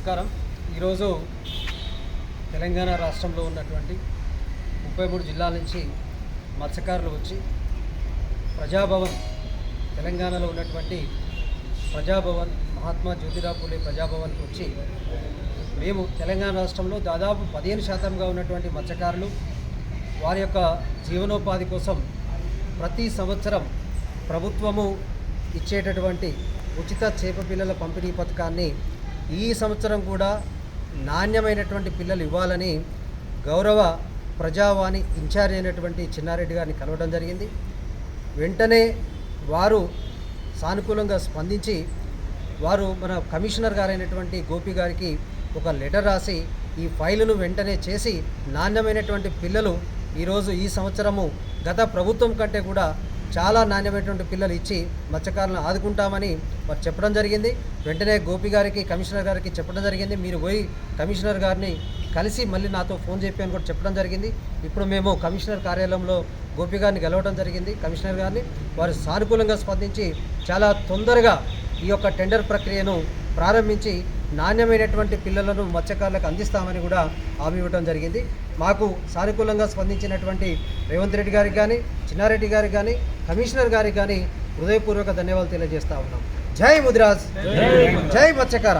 నమస్కారం. ఈరోజు తెలంగాణ రాష్ట్రంలో ఉన్నటువంటి 33 జిల్లాల నుంచి మత్స్యకారులు వచ్చి ప్రజాభవన్, తెలంగాణలో ఉన్నటువంటి ప్రజాభవన్, మహాత్మా జ్యోతిరావు పూలే ప్రజాభవన్కి వచ్చి మేము తెలంగాణ రాష్ట్రంలో దాదాపు 15% ఉన్నటువంటి మత్స్యకారులు వారి యొక్క జీవనోపాధి కోసం ప్రతి సంవత్సరం ప్రభుత్వము ఇచ్చేటటువంటి ఉచిత చేప పిల్లల పంపిణీ పథకాన్ని ఈ సంవత్సరం కూడా నాణ్యమైనటువంటి పిల్లలు ఇవ్వాలని గౌరవ ప్రజావాణి ఇన్ఛార్జ్ అయినటువంటి చిన్నారెడ్డి గారిని కలవడం జరిగింది. వెంటనే వారు సానుకూలంగా స్పందించి వారు మన కమిషనర్ గారైనటువంటి గోపి గారికి ఒక లెటర్ రాసి ఈ ఫైలును వెంటనే చేసి నాణ్యమైనటువంటి పిల్లలు ఈరోజు ఈ సంవత్సరము గత ప్రభుత్వం కంటే కూడా చాలా నాణ్యమైనటువంటి పిల్లలు ఇచ్చి మత్స్యకారులను ఆదుకుంటామని వారు చెప్పడం జరిగింది. వెంటనే గోపి గారికి, కమిషనర్ గారికి చెప్పడం జరిగింది. మీరు పోయి కమిషనర్ గారిని కలిసి మళ్ళీ నాతో ఫోన్ చెప్పి అని కూడా చెప్పడం జరిగింది. ఇప్పుడు మేము కమిషనర్ కార్యాలయంలో గోపి గారిని గెలవడం జరిగింది. కమిషనర్ గారిని వారు సానుకూలంగా స్పందించి చాలా తొందరగా ఈ యొక్క టెండర్ ప్రక్రియను ప్రారంభించి నాణ్యమైనటువంటి పిల్లలను మత్స్యకారులకు అందిస్తామని కూడా హామీ ఇవ్వడం జరిగింది. మాకు సానుకూలంగా స్పందించినటువంటి రేవంత్ రెడ్డి గారికి కానీ, చిన్నారెడ్డి గారికి కానీ, కమిషనర్ గారికి కానీ హృదయపూర్వక ధన్యవాదాలు తెలియజేస్తా ఉన్నాం. జై ముదిరాజ్, జై మత్స్యకార.